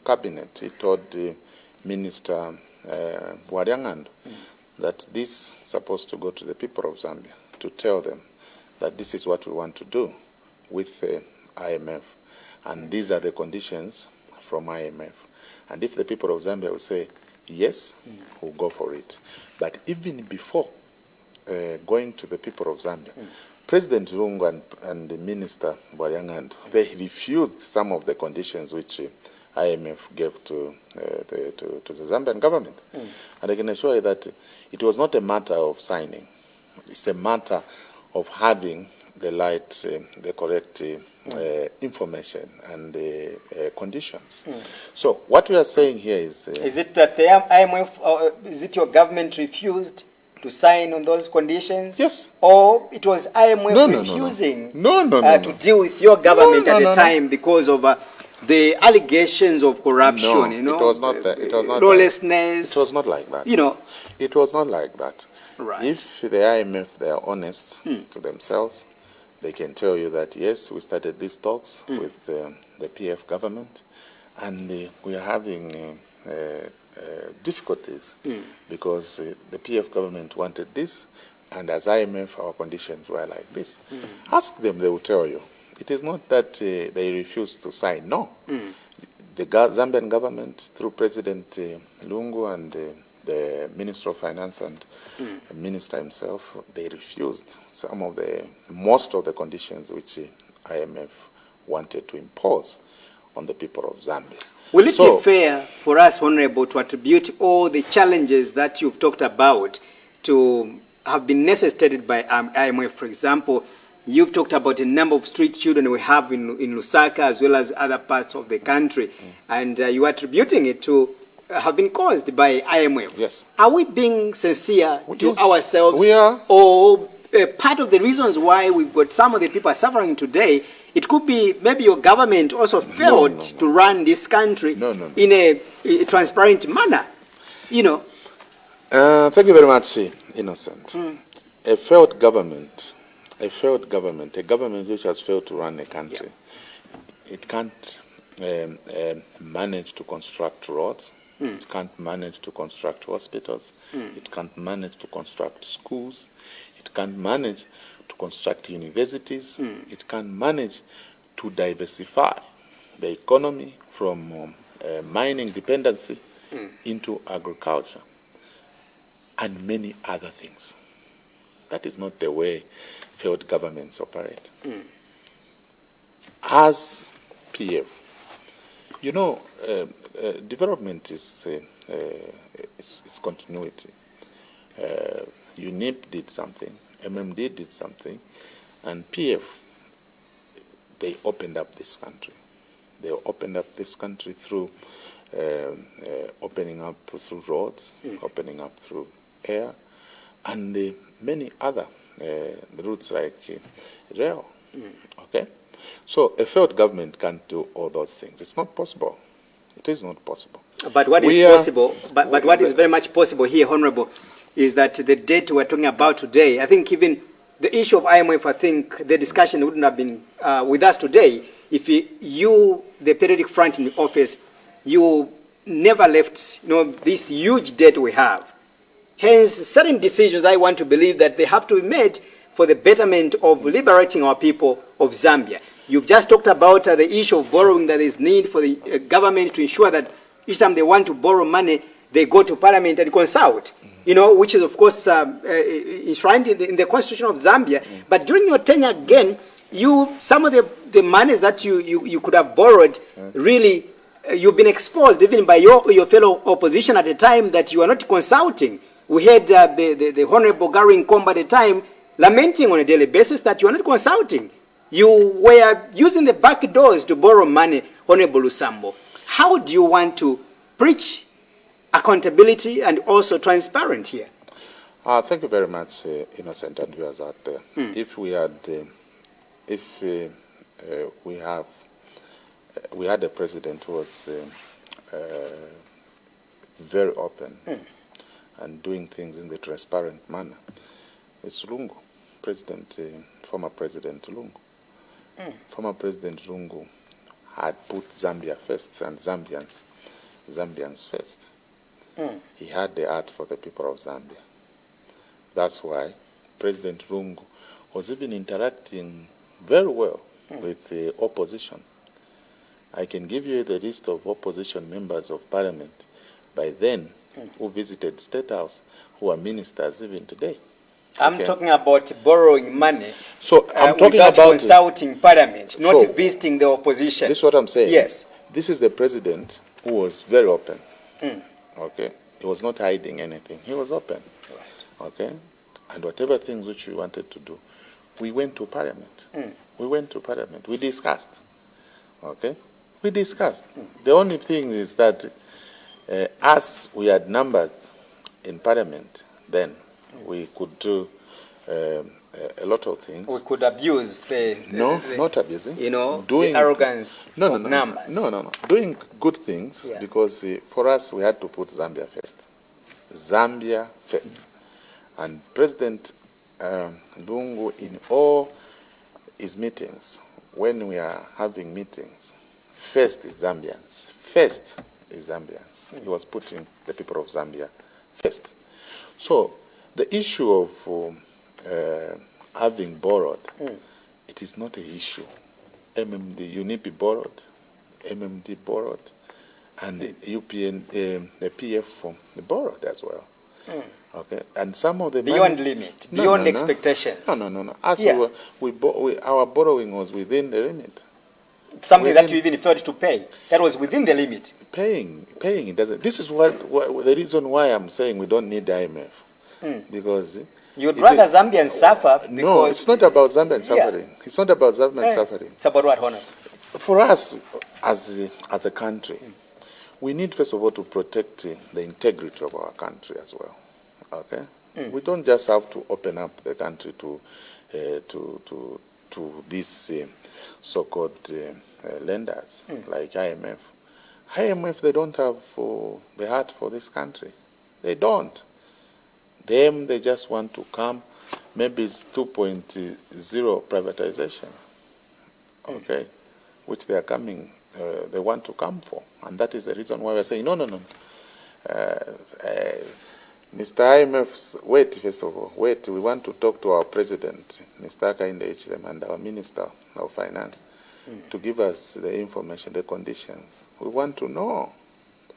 cabinet, he told Minister Bwariangando that this is supposed to go to the people of Zambia to tell them that this is what we want to do with the IMF, and these are the conditions from IMF. And if the people of Zambia will say yes, we'll go for it. But even before going to the people of Zambia, President Lungu and the Minister Bwariangando, they refused some of the conditions which IMF gave to the Zambian government. And I can assure you that it was not a matter of signing. It's a matter of having the correct information and conditions. So what we are saying here is it that the IMF, is it your government refused to sign on those conditions? Yes. Or it was IMF refusing to deal with your government at the time because of the allegations of corruption, it was not that. It was not lawlessness. It was not like that. It was not like that. Right. If the IMF, they are honest to themselves, they can tell you that, yes, we started these talks with the PF government, and we are having difficulties because the PF government wanted this, and as IMF, our conditions were like this. Ask them, they will tell you. It is not that they refused to sign. No. The Zambian government, through President Lungu and the Minister of Finance and the Minister himself, they refused most of the conditions which IMF wanted to impose on the people of Zambia. Will it be fair for us, Honorable, to attribute all the challenges that you've talked about to have been necessitated by IMF? For example, you've talked about a number of street children we have in Lusaka as well as other parts of the country, and you are attributing it to have been caused by IMF. Yes. Are we being sincere to ourselves? We are. Or part of the reasons why we've got some of the people suffering today, it could be maybe your government also failed to run this country in a transparent manner. Thank you very much, Innocent. A failed government, a government which has failed to run a country, it can't manage to construct roads, it can't manage to construct hospitals, it can't manage to construct schools, it can't manage to construct universities, it can't manage to diversify the economy from mining dependency into agriculture and many other things. That is not the way failed governments operate. As PF, development is continuity. UNIP did something, MMD did something, and PF, they opened up this country. They opened up this country through opening up through roads, opening up through air, and many other routes like rail. Okay? So a failed government can't do all those things. It's not possible. It is not possible. But what is possible, but what is very much possible here, Honorable, is that the date we're talking about today, I think even the issue of IMF, I think the discussion wouldn't have been with us today if you, the periodic front in the office, you never left this huge debt we have. Hence, certain decisions I want to believe that they have to be made for the betterment of liberating our people of Zambia. You've just talked about the issue of borrowing, that there is need for the government to ensure that each time they want to borrow money, they go to Parliament and consult, which is, of course, enshrined in the Constitution of Zambia. But during your tenure again, some of the monies that you could have borrowed, really, you've been exposed even by your fellow opposition at the time that you are not consulting. We had the Honorable Gary Nkomba at the time lamenting on a daily basis that you are not consulting. You were using the back doors to borrow money, Honorable Lusambo. How do you want to preach accountability and also transparent here? Thank you very much, Innocent and viewers out there. If we had, we had a president who was very open and doing things in the transparent manner, it's Lungu, former President Lungu. Former President Lungu had put Zambia first and Zambians Zambians first. He had the heart for the people of Zambia. That's why President Lungu was even interacting very well with the opposition. I can give you the list of opposition members of parliament by then who visited State House, who are ministers even today. I'm talking about borrowing money. So I'm talking without about consulting parliament, not So, visiting the opposition. this is what I'm saying. Yes. This is the president who was very open. Okay. He was not hiding anything. He was open. Right. Okay. And whatever things which we wanted to do, we went to parliament. We went to parliament. We discussed. Okay. We discussed. The only thing is that as we had numbers in parliament, then we could do a lot of things. We could abuse not abusing. Doing the arrogance of numbers. No. Doing good things, because for us, we had to put Zambia first. Zambia first. And President Lungu, in all his meetings, when we are having meetings, first is Zambians. First is Zambians. He was putting the people of Zambia first. So the issue of having borrowed, it is not an issue. MMD, UNIP borrowed, MMD borrowed, and the UPN, the PF borrowed as well. Okay, and some of the beyond limit, beyond expectations. No. As our borrowing was within the limit. Something that you even failed to pay. That was within the limit. Paying it doesn't. This is what the reason why I'm saying we don't need IMF, because you'd rather Zambians suffer. No, it's not about Zambian suffering. It's not about Zambian suffering. It's about what, Honor? For us, as a country, we need first of all to protect the integrity of our country as well. Okay, we don't just have to open up the country to these so-called lenders like IMF. IMF, they don't have the heart for this country. They don't. They just want to come. Maybe it's 2.0 privatization. Okay, which they are coming. They want to come for, and that is the reason why we're saying no. Mr. IMF, wait, first of all, wait. We want to talk to our president, Mr. Hakainde Hichilema, and our minister of finance to give us the information, the conditions. We want to know.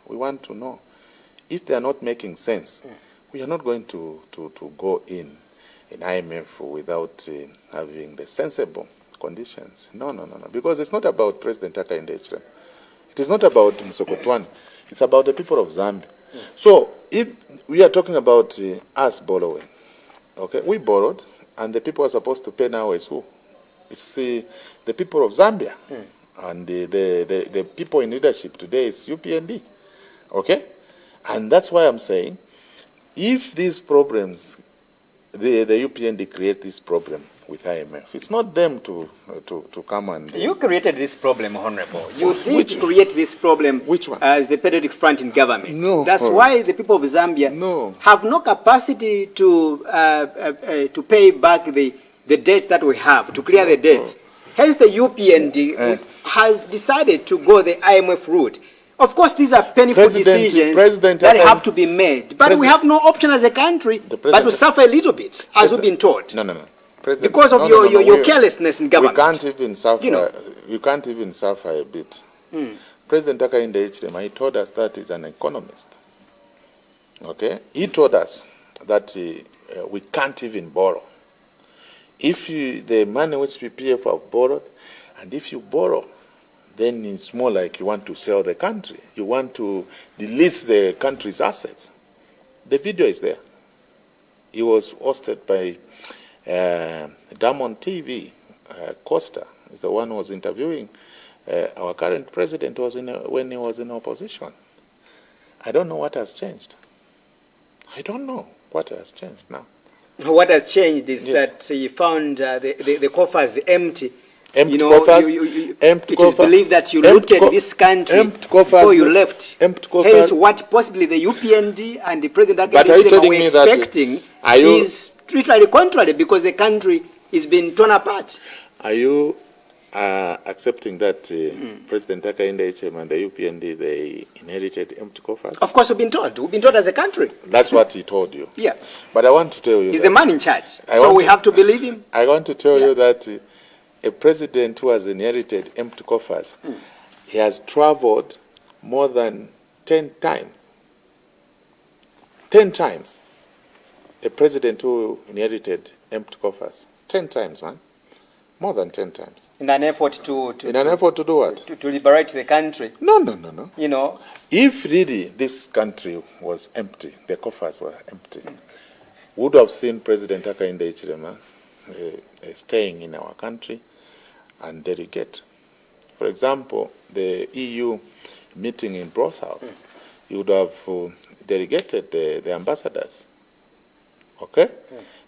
We want to know. If they are not making sense, we are not going to go in IMF without having the sensible conditions. No. Because it's not about President Hakainde Hichilema. It is not about Msokotwane. It's about the people of Zambia. So if we are talking about us borrowing, okay, we borrowed, and the people are supposed to pay now is who? It's the people of Zambia, and the people in leadership today is UPND, okay, and that's why I'm saying, if these problems, the UPND create this problem with IMF, it's not them to come and... You created this problem, Honorable. You did create this problem. Which one? As the Patriotic Front in government. No. That's why the people of Zambia have no capacity to pay back the debt that we have, to clear the debts. Hence the UPND has decided to go the IMF route. Of course, these are painful decisions that have to be made. But we have no option as a country but to suffer a little bit, as we've been told. No. Because of your carelessness in government. We can't even suffer. You can't even suffer a bit. President Hakainde Hichilema, he told us that he's an economist. Okay, he told us that we can't even borrow. If the money which PPF have borrowed, and if you borrow, then it's more like you want to sell the country. You want to delist the country's assets. The video is there. It was hosted by Diamond TV. Costa is the one who was interviewing our current president when he was in opposition. I don't know what has changed. I don't know what has changed now. What has changed is that he found the coffers empty. Empty coffers. It is believed that you looted this country before you left. Hence, what possibly the UPND and the President were expecting is literally contrary, because the country is being torn apart. Are you accepting that President Hakainde Hichilema and the UPND, they inherited empty coffers? Of course, we've been told. We've been told as a country. That's what he told you. Yeah. But I want to tell you He's the man in charge. So we have to believe him. I want to tell you that a president who has inherited empty coffers, he has traveled more than 10 times. 10 times. A president who inherited empty coffers. 10 times, man. More than 10 times. In an effort to do what? To liberate the country. No. You know. If really this country was empty, the coffers were empty, would have seen President Hakainde Hichilema staying in our country and delegate. For example, the EU meeting in Brussels, you would have delegated the ambassadors. Okay?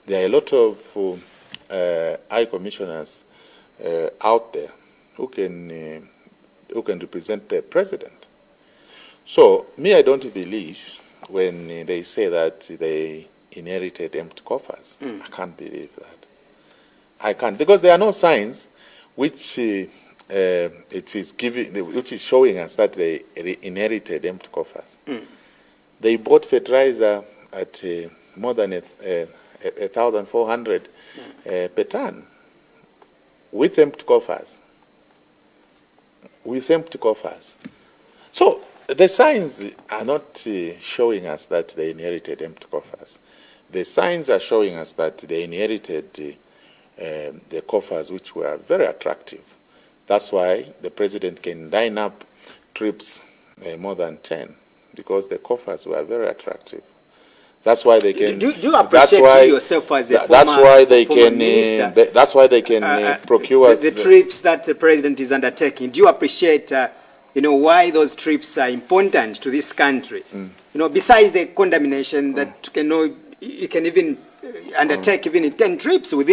There are a lot of high commissioners out there who can represent the president. So me, I don't believe when they say that they inherited empty coffers. I can't believe that. I can't, because there are no signs which it is giving, which is showing us that they inherited empty coffers. They bought fertilizer at more than 1,400 per ton with empty coffers. With empty coffers. So the signs are not showing us that they inherited empty coffers. The signs are showing us that they inherited the coffers which were very attractive. That's why the president can line up trips more than 10, because the coffers were very attractive. That's why they can. Do you appreciate yourself as a former, that's why they can. minister, that's why they can procure the trips that the president is undertaking. Do you appreciate, why those trips are important to this country? Besides the condemnation that you can even undertake even 10 trips within